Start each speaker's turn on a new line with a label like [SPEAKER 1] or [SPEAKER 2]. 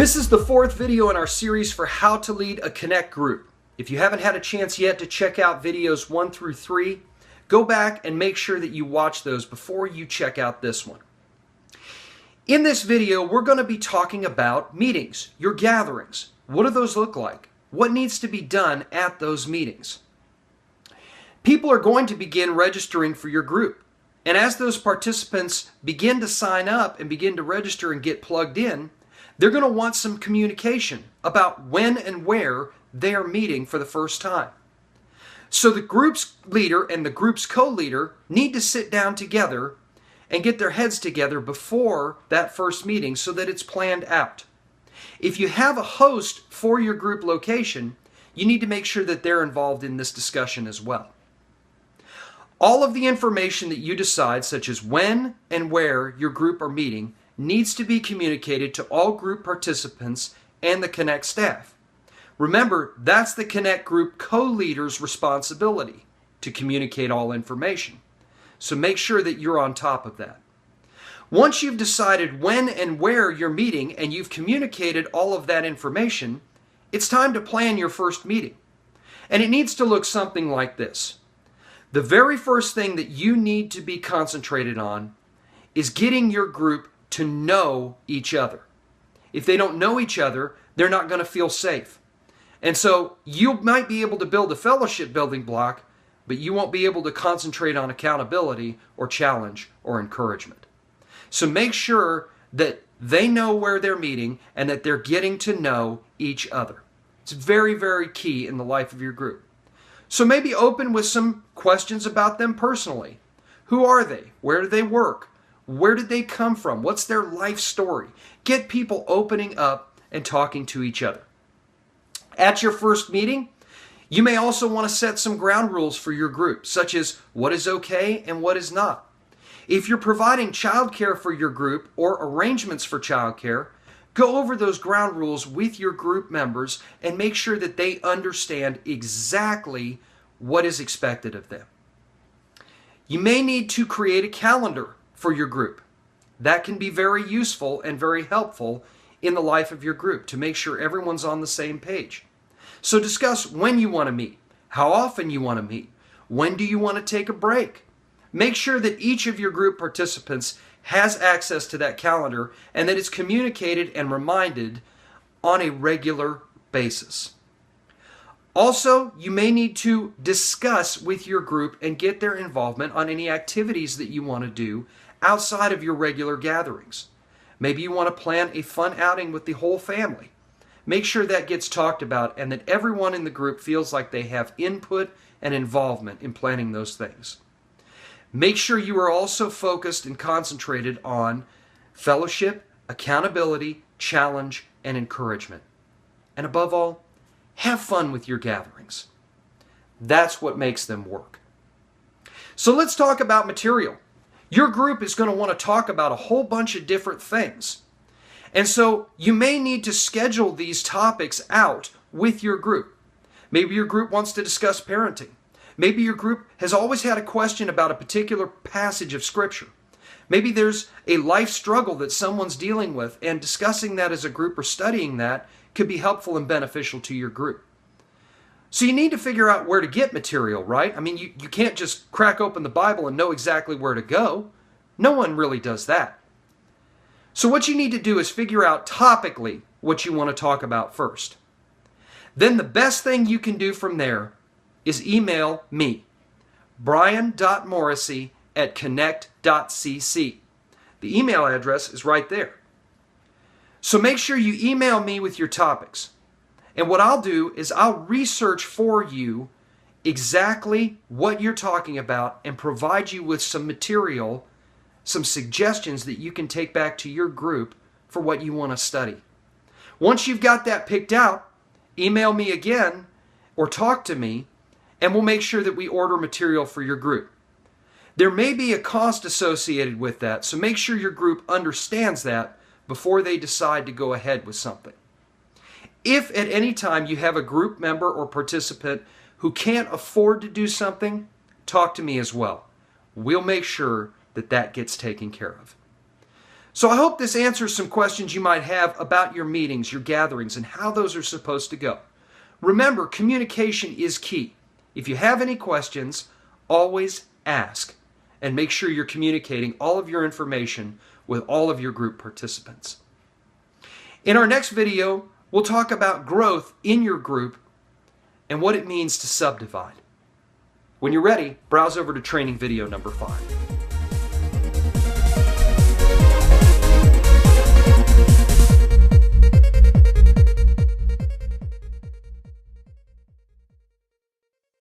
[SPEAKER 1] This is the fourth video in our series for how to lead a Connect group. If you haven't had a chance yet to check out videos 1 through 3, go back and make sure that you watch those before you check out this one. In this video, we're going to be talking about meetings, your gatherings. What do those look like? What needs to be done at those meetings? People are going to begin registering for your group. And as those participants begin to sign up and begin to register and get plugged in, they're going to want some communication about when and where they are meeting for the first time. So the group's leader and the group's co-leader need to sit down together and get their heads together before that first meeting so that it's planned out. If you have a host for your group location, you need to make sure that they're involved in this discussion as well. All of the information that you decide, such as when and where your group are meeting, needs to be communicated to all group participants and the Connect staff. Remember, that's the Connect group co-leader's responsibility to communicate all information. So make sure that you're on top of that. Once you've decided when and where you're meeting and you've communicated all of that information, it's time to plan your first meeting. And it needs to look something like this. The very first thing that you need to be concentrated on is getting your group to know each other. If they don't know each other, they're not going to feel safe. And so you might be able to build a fellowship building block, but you won't be able to concentrate on accountability or challenge or encouragement. So make sure that they know where they're meeting and that they're getting to know each other. It's very, very key in the life of your group. So maybe open with some questions about them personally. Who are they? Where do they work? Where did they come from? What's their life story? Get people opening up and talking to each other. At your first meeting, you may also want to set some ground rules for your group, such as what is okay and what is not. If you're providing childcare for your group or arrangements for childcare, go over those ground rules with your group members and make sure that they understand exactly what is expected of them. You may need to create a calendar for your group. That can be very useful and very helpful in the life of your group to make sure everyone's on the same page. So discuss when you want to meet, how often you want to meet, when do you want to take a break. Make sure that each of your group participants has access to that calendar and that it's communicated and reminded on a regular basis. Also, you may need to discuss with your group and get their involvement on any activities that you want to do outside of your regular gatherings. Maybe you want to plan a fun outing with the whole family. Make sure that gets talked about and that everyone in the group feels like they have input and involvement in planning those things. Make sure you are also focused and concentrated on fellowship, accountability, challenge, and encouragement. And above all, have fun with your gatherings. That's what makes them work. So let's talk about material. Your group is going to want to talk about a whole bunch of different things. And so you may need to schedule these topics out with your group. Maybe your group wants to discuss parenting. Maybe your group has always had a question about a particular passage of Scripture. Maybe there's a life struggle that someone's dealing with, and discussing that as a group or studying that could be helpful and beneficial to your group. So you need to figure out where to get material, right? I mean, you can't just crack open the Bible and know exactly where to go. No one really does that. So what you need to do is figure out topically what you want to talk about first. Then the best thing you can do from there is email me, brian.morrissey@connect.cc. The email address is right there. So make sure you email me with your topics. And what I'll do is I'll research for you exactly what you're talking about and provide you with some material, some suggestions that you can take back to your group for what you want to study. Once you've got that picked out, email me again or talk to me, and we'll make sure that we order material for your group. There may be a cost associated with that, so make sure your group understands that before they decide to go ahead with something. If at any time you have a group member or participant who can't afford to do something, talk to me as well. We'll make sure that that gets taken care of. So I hope this answers some questions you might have about your meetings, your gatherings, and how those are supposed to go. Remember, communication is key. If you have any questions, always ask, and make sure you're communicating all of your information with all of your group participants. In our next video, we'll talk about growth in your group and what it means to subdivide. When you're ready, browse over to training video number 5.